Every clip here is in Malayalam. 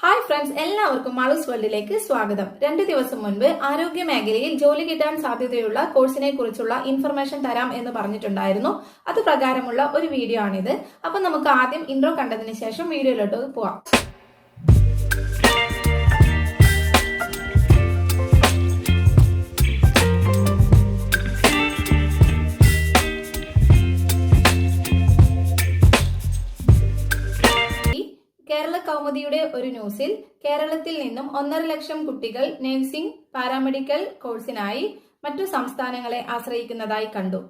ഹായ് ഫ്രണ്ട്സ്, എല്ലാവർക്കും മാളൂസ് വേൾഡിലേക്ക് സ്വാഗതം. 2 ദിവസം മുൻപ് ആരോഗ്യ മേഖലയിൽ ജോലി കിട്ടാൻ സാധ്യതയുള്ള കോഴ്സിനെ കുറിച്ചുള്ള ഇൻഫർമേഷൻ തരാം എന്ന് പറഞ്ഞിട്ടുണ്ടായിരുന്നു. അത് പ്രകാരമുള്ള ഒരു വീഡിയോ ആണിത്. അപ്പൊ നമുക്ക് ആദ്യം ഇൻട്രോ കണ്ടതിന് ശേഷം വീഡിയോയിലോട്ട് പോവാം. കേരള കൗമുദിയുടെ ഒരു ന്യൂസിൽ കേരളത്തിൽ നിന്നും 1.5 ലക്ഷം കുട്ടികൾ നഴ്സിംഗ്, പാരാമെഡിക്കൽ കോഴ്സിനായി മറ്റു സംസ്ഥാനങ്ങളെ ആശ്രയിക്കുന്നതായി കണ്ടു.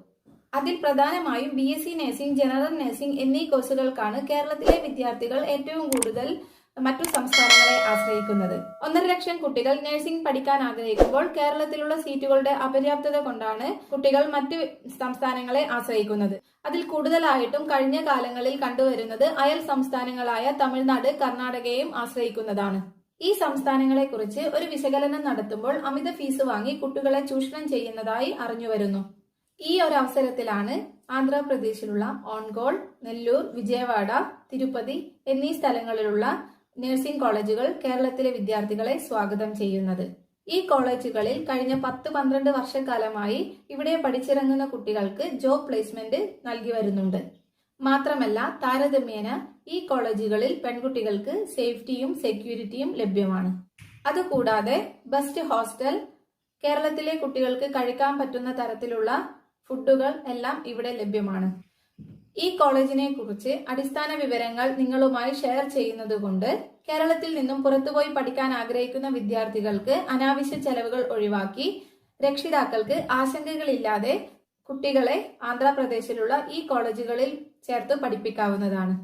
അതിൽ പ്രധാനമായും BSc നഴ്സിംഗ്, ജനറൽ നഴ്സിംഗ് എന്നീ കോഴ്സുകൾക്കാണ് കേരളത്തിലെ വിദ്യാർത്ഥികൾ ഏറ്റവും കൂടുതൽ മറ്റു സംസ്ഥാനങ്ങളെ ആശ്രയിക്കുന്നത്. 1.5 ലക്ഷം കുട്ടികൾ നഴ്സിംഗ് പഠിക്കാൻ ആഗ്രഹിക്കുമ്പോൾ കേരളത്തിലുള്ള സീറ്റുകളുടെ അപര്യാപ്തത കൊണ്ടാണ് കുട്ടികൾ മറ്റു സംസ്ഥാനങ്ങളെ ആശ്രയിക്കുന്നത്. അതിൽ കൂടുതലായിട്ടും കഴിഞ്ഞ കാലങ്ങളിൽ കണ്ടുവരുന്നത് അയൽ സംസ്ഥാനങ്ങളായ തമിഴ്നാട്, കർണാടകയെയും ആശ്രയിക്കുന്നതാണ്. ഈ സംസ്ഥാനങ്ങളെ കുറിച്ച് ഒരു വിശകലനം നടത്തുമ്പോൾ അമിത ഫീസ് വാങ്ങി കുട്ടികളെ ചൂഷണം ചെയ്യുന്നതായി അറിഞ്ഞുവരുന്നു. ഈ ഒരു അവസരത്തിലാണ് ആന്ധ്രാപ്രദേശിലുള്ള ഓൺഗോൾ, നെല്ലൂർ, വിജയവാഡ, തിരുപ്പതി എന്നീ സ്ഥലങ്ങളിലുള്ള നഴ്സിംഗ് കോളേജുകൾ കേരളത്തിലെ വിദ്യാർത്ഥികളെ സ്വാഗതം ചെയ്യുന്നത്. ഈ കോളേജുകളിൽ കഴിഞ്ഞ 10-12 വർഷക്കാലമായി ഇവിടെ പഠിച്ചിറങ്ങുന്ന കുട്ടികൾക്ക് ജോബ് പ്ലേസ്മെന്റ് നൽകി വരുന്നുണ്ട്. മാത്രമല്ല, താരതമ്യേന ഈ കോളേജുകളിൽ പെൺകുട്ടികൾക്ക് സേഫ്റ്റിയും സെക്യൂരിറ്റിയും ലഭ്യമാണ്. അതുകൂടാതെ ബെസ്റ്റ് ഹോസ്റ്റൽ, കേരളത്തിലെ കുട്ടികൾക്ക് കഴിക്കാൻ പറ്റുന്ന തരത്തിലുള്ള ഫുഡുകൾ എല്ലാം ഇവിടെ ലഭ്യമാണ്. ഈ കോളേജിനെ കുറിച്ച് അടിസ്ഥാന വിവരങ്ങൾ നിങ്ങളുമായി ഷെയർ ചെയ്യുന്നതുകൊണ്ട് കേരളത്തിൽ നിന്നും പുറത്തുപോയി പഠിക്കാൻ ആഗ്രഹിക്കുന്ന വിദ്യാർത്ഥികൾക്ക് അനാവശ്യ ചെലവുകൾ ഒഴിവാക്കി രക്ഷിതാക്കൾക്ക് ആശങ്കകളില്ലാതെ കുട്ടികളെ ആന്ധ്രാപ്രദേശിലുള്ള ഈ കോളേജുകളിൽ ചേർത്ത് പഠിപ്പിക്കാവുന്നതാണ്.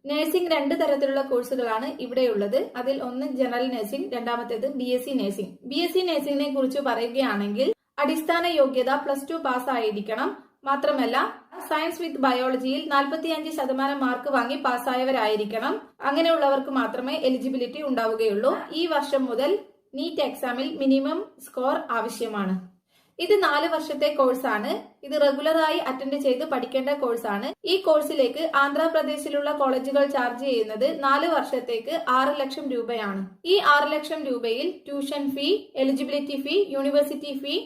നഴ്സിംഗ് 2 തരത്തിലുള്ള കോഴ്സുകളാണ് ഇവിടെയുള്ളത്. അതിൽ ഒന്ന് ജനറൽ നഴ്സിംഗ്, രണ്ടാമത്തേത് BSc നഴ്സിംഗ്. BSc നഴ്സിംഗിനെ കുറിച്ച് പറയുകയാണെങ്കിൽ അടിസ്ഥാന യോഗ്യത +2 പാസ് ആയിരിക്കണം. മാത്രമല്ല, സയൻസ് വിത്ത് ബയോളജിയിൽ 45% മാർക്ക് വാങ്ങി പാസ്സായവരായിരിക്കണം. അങ്ങനെയുള്ളവർക്ക് മാത്രമേ എലിജിബിലിറ്റി ഉണ്ടാവുകയുള്ളൂ. ഈ വർഷം മുതൽ നീറ്റ് എക്സാമിൽ മിനിമം സ്കോർ ആവശ്യമാണ്. ഇത് 4 വർഷത്തെ കോഴ്സാണ്. ഇത് റെഗുലറായി അറ്റൻഡ് ചെയ്ത് പഠിക്കേണ്ട കോഴ്സാണ്. ഈ കോഴ്സിലേക്ക് ആന്ധ്രാപ്രദേശിലുള്ള കോളേജുകൾ ചാർജ് ചെയ്യുന്നത് 4 വർഷത്തേക്ക് 6 ലക്ഷം രൂപയാണ്. ഈ 6 ലക്ഷം രൂപയിൽ tuition fee, eligibility fee, university fee,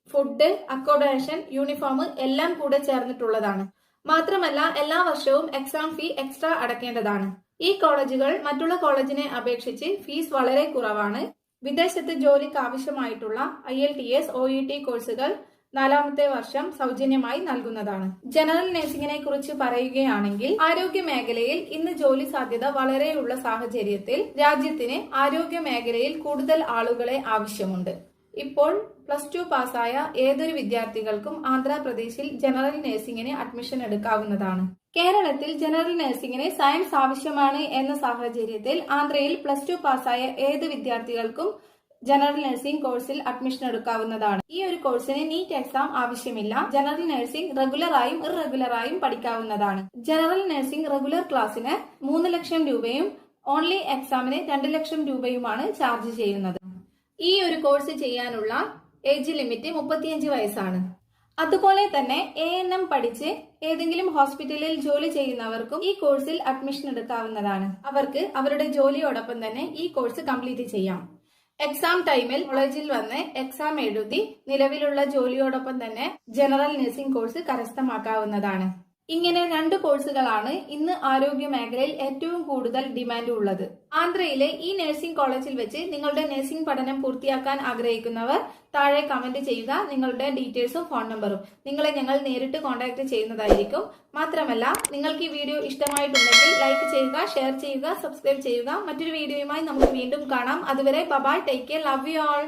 food, accommodation, uniform എല്ലാം കൂടെ ചേർന്നിട്ടുള്ളതാണ്. മാത്രമല്ല, എല്ലാ വർഷവും എക്സാം ഫീ എക്സ്ട്രാ അടക്കേണ്ടതാണ്. ഈ കോളേജുകൾ മറ്റുള്ള കോളേജിനെ അപേക്ഷിച്ച് ഫീസ് വളരെ കുറവാണ്. വിദേശത്ത് ജോലിക്ക് ആവശ്യമായിട്ടുള്ള IELTS, OET കോഴ്സുകൾ 4ാമത്തെ വർഷം സൗജന്യമായി നൽകുന്നതാണ്. ജനറൽ നഴ്സിംഗിനെ കുറിച്ച് പറയുകയാണെങ്കിൽ ആരോഗ്യ മേഖലയിൽ ഇന്ന് ജോലി സാധ്യത വളരെയുള്ള സാഹചര്യത്തിൽ രാജ്യത്തിന് ആരോഗ്യ മേഖലയിൽ കൂടുതൽ ആളുകളെ ആവശ്യമുണ്ട്. ഇപ്പോൾ +2 പാസ്സായ ഏതൊരു വിദ്യാർത്ഥികൾക്കും ആന്ധ്രാപ്രദേശിൽ ജനറൽ നഴ്സിംഗിന് അഡ്മിഷൻ എടുക്കാവുന്നതാണ്. കേരളത്തിൽ ജനറൽ നഴ്സിംഗിന് സയൻസ് ആവശ്യമാണ് എന്ന സാഹചര്യത്തിൽ ആന്ധ്രയിൽ +2 പാസ്സായ ഏത് വിദ്യാർത്ഥികൾക്കും ജനറൽ നഴ്സിംഗ് കോഴ്സിൽ അഡ്മിഷൻ എടുക്കാവുന്നതാണ്. ഈ ഒരു കോഴ്സിന് നീറ്റ് എക്സാം ആവശ്യമില്ല. ജനറൽ നഴ്സിംഗ് റെഗുലറായും ഇറഗുലറായും പഠിക്കാവുന്നതാണ്. ജനറൽ നഴ്സിംഗ് റെഗുലർ ക്ലാസ്സിന് 3 ലക്ഷം രൂപയും ഓൺലി എക്സാമിന് 2 ലക്ഷം രൂപയുമാണ് ചാർജ് ചെയ്യുന്നത്. ഈ ഒരു കോഴ്സ് ചെയ്യാനുള്ള ഏജ് ലിമിറ്റ് 35 വയസ്സാണ്. അതുപോലെ തന്നെ ANM പഠിച്ച് ഏതെങ്കിലും ഹോസ്പിറ്റലിൽ ജോലി ചെയ്യുന്നവർക്കും ഈ കോഴ്സിൽ അഡ്മിഷൻ എടുക്കാവുന്നതാണ്. അവർക്ക് അവരുടെ ജോലിയോടൊപ്പം തന്നെ ഈ കോഴ്സ് കംപ്ലീറ്റ് ചെയ്യാം. എക്സാം ടൈമിൽ കോളേജിൽ വന്ന് എക്സാം എഴുതി നിലവിലുള്ള ജോലിയോടൊപ്പം തന്നെ ജനറൽ നഴ്സിംഗ് കോഴ്സ് കരസ്ഥമാക്കാവുന്നതാണ്. ഇങ്ങനെ 2 കോഴ്സുകളാണ് ഇന്ന് ആരോഗ്യ മേഖലയിൽ ഏറ്റവും കൂടുതൽ ഡിമാൻഡ് ഉള്ളത്. ആന്ധ്രയിലെ ഈ നഴ്സിംഗ് കോളേജിൽ വെച്ച് നിങ്ങളുടെ നഴ്സിംഗ് പഠനം പൂർത്തിയാക്കാൻ ആഗ്രഹിക്കുന്നവർ താഴെ കമന്റ് ചെയ്യുക, നിങ്ങളുടെ ഡീറ്റെയിൽസും ഫോൺ നമ്പറും. നിങ്ങളെ ഞങ്ങൾ നേരിട്ട് കോൺടാക്ട് ചെയ്യുന്നതായിരിക്കും. മാത്രമല്ല, നിങ്ങൾക്ക് ഈ വീഡിയോ ഇഷ്ടമായിട്ടുണ്ടെങ്കിൽ ലൈക്ക് ചെയ്യുക, ഷെയർ ചെയ്യുക, സബ്സ്ക്രൈബ് ചെയ്യുക. മറ്റൊരു വീഡിയോയുമായി നമുക്ക് വീണ്ടും കാണാം. അതുവരെ bye, take care, love you all.